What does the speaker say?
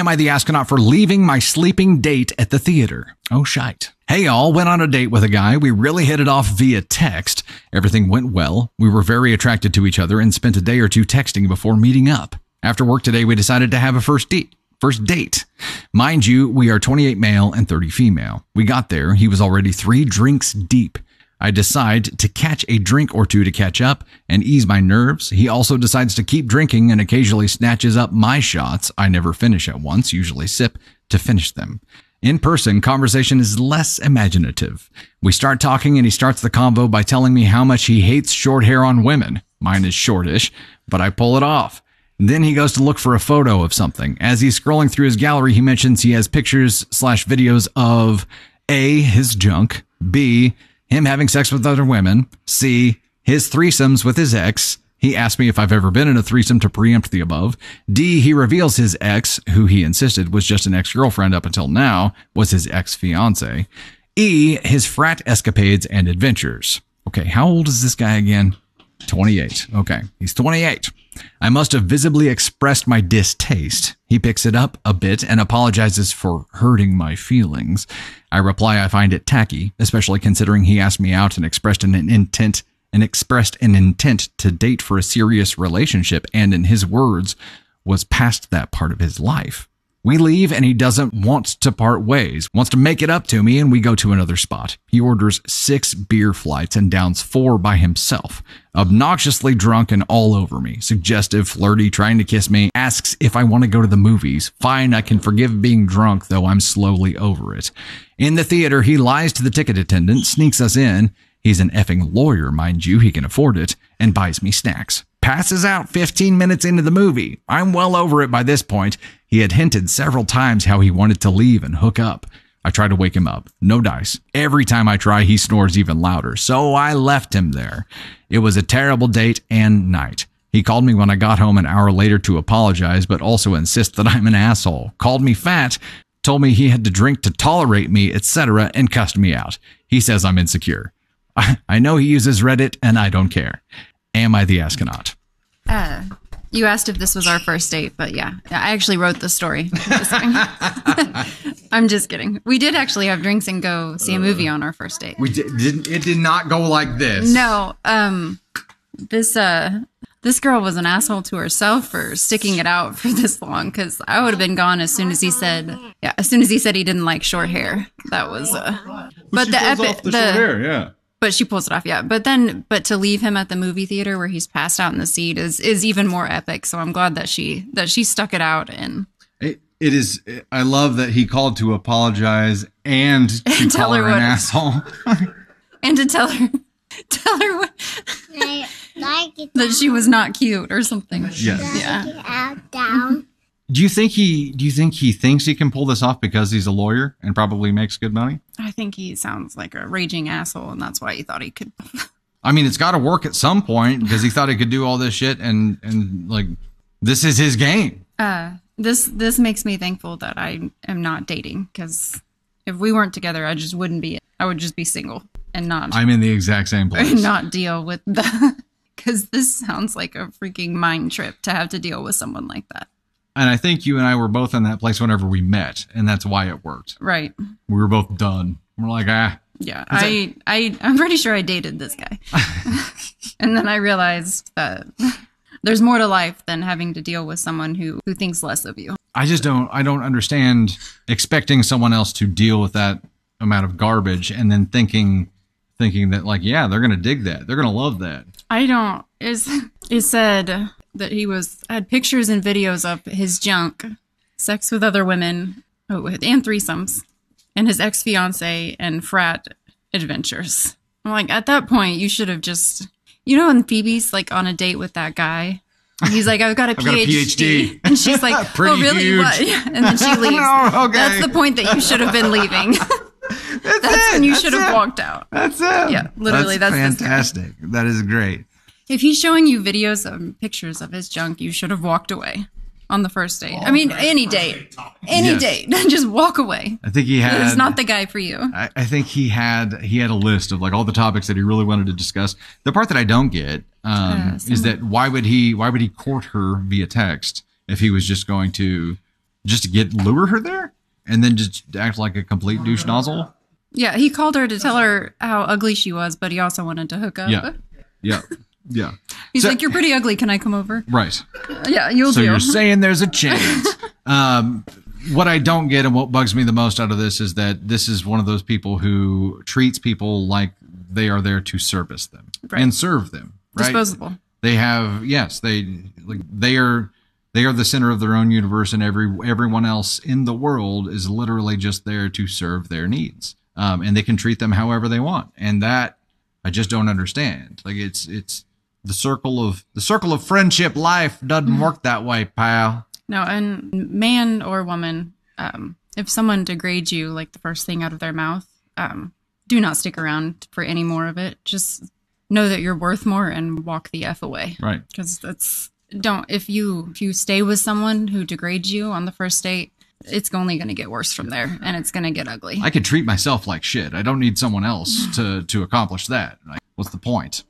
Am I the astronaut for leaving my sleeping date at the theater? Oh, shite. Hey, y'all, went on a date with a guy. We really hit it off via text. Everything went well. We were very attracted to each other and spent a day or two texting before meeting up. After work today, we decided to have a first date. Mind you, we are 28 male and 30 female. We got there. He was already 3 drinks deep. I decide to catch a drink or two to catch up and ease my nerves. He also decides to keep drinking and occasionally snatches up my shots. I never finish at once, usually sip to finish them. In person, conversation is less imaginative. We start talking and he starts the convo by telling me how much he hates short hair on women. Mine is shortish, but I pull it off. Then he goes to look for a photo of something. As he's scrolling through his gallery, he mentions he has pictures/videos of A, his junk, B, him having sex with other women, C, his threesomes with his ex. He asked me if I've ever been in a threesome to preempt the above. D, he reveals his ex, who he insisted was just an ex-girlfriend up until now, was his ex-fiance. E, his frat escapades and adventures. Okay, how old is this guy again? 28. Okay, he's 28. I must have visibly expressed my distaste. He picks it up a bit and apologizes for hurting my feelings. I reply I find it tacky, especially considering he asked me out and expressed an intent to date for a serious relationship and, in his words, was past that part of his life. We leave and he doesn't want to part ways, wants to make it up to me, and we go to another spot. He orders 6 beer flights and downs 4 by himself. Obnoxiously drunk and all over me. Suggestive, flirty, trying to kiss me. Asks if I want to go to the movies. Fine, I can forgive being drunk, though I'm slowly over it. In the theater, he lies to the ticket attendant, sneaks us in. He's an effing lawyer, mind you, he can afford it, and buys me snacks. Passes out 15 minutes into the movie. I'm well over it by this point. He had hinted several times how he wanted to leave and hook up. I try to wake him up. No dice. Every time I try, he snores even louder. So I left him there. It was a terrible date and night. He called me when I got home an hour later to apologize, but also insist that I'm an asshole. Called me fat, told me he had to drink to tolerate me, etc., and cussed me out. He says I'm insecure. I know he uses Reddit, and I don't care. Am I the astronaut? You asked if this was our first date, but yeah, I actually wrote the story. I'm just kidding. We did actually have drinks and go see a movie on our first date. We didn't. It did not go like this. No. This girl was an asshole to herself for sticking it out for this long, because I would have been gone as soon as he said. Yeah, as soon as he said he didn't like short hair. That was. But the epic. The short hair, yeah. But she pulls it off, yeah. But to leave him at the movie theater where he's passed out in the seat is even more epic. So I'm glad that she stuck it out. And it is. I love that he called to apologize and to tell her an asshole, and to tell her that she was not cute or something. Yes. Yeah. Do you think he thinks he can pull this off because he's a lawyer and probably makes good money? I think he sounds like a raging asshole, and that's why he thought he could. I mean, it's got to work at some point because he thought he could do all this shit and like this is his game. This makes me thankful that I am not dating, because if we weren't together, I just wouldn't be. I would just be single and not. I'm in the exact same place. And not deal with the. Because this sounds like a freaking mind trip to have to deal with someone like that. And I think you and I were both in that place whenever we met, and that's why it worked. Right. We were both done. We're like, Yeah, I'm pretty sure I dated this guy. And then I realized that there's more to life than having to deal with someone who thinks less of you. I don't understand expecting someone else to deal with that amount of garbage and then thinking that, like, yeah, they're going to dig that. They're going to love that. I don't. It said that he had pictures and videos of his junk, sex with other women, and threesomes, and his ex-fiance and frat adventures. I'm like, at that point, you should have just, when Phoebe's like on a date with that guy, and he's like, I've got a PhD. And she's like, oh, really? Huge. What? And then she leaves. No, okay. That's the point that you should have been leaving. That's when you should have walked out. That's it. Yeah, literally. That's fantastic. That is great. If he's showing you videos of pictures of his junk, you should have walked away on the first date. I mean, any date. Any date. Just walk away. I think he had. It's not the guy for you. I think he had a list of like all the topics that he really wanted to discuss. The part that I don't get is that why would he court her via text if he was just going to just to lure her there, and then just act like a complete douche nozzle. Yeah, he called her to tell her how ugly she was, but he also wanted to hook up. Yeah. He's like, "You're pretty ugly. Can I come over?" Right. Yeah, you'll do. So you're saying there's a chance. What I don't get and what bugs me the most out of this is that this is one of those people who treats people like they are there to service them and serve them. Right? Disposable. They have, yes, they are the center of their own universe, and everyone else in the world is literally just there to serve their needs. And they can treat them however they want. And that I just don't understand. Like it's the circle of friendship life doesn't work that way, pal. No, and man or woman, if someone degrades you like the first thing out of their mouth, do not stick around for any more of it. Just know that you're worth more and walk the F away. Right. Because if you stay with someone who degrades you on the first date, it's only going to get worse from there, and it's going to get ugly. I could treat myself like shit. I don't need someone else to accomplish that. What's the point?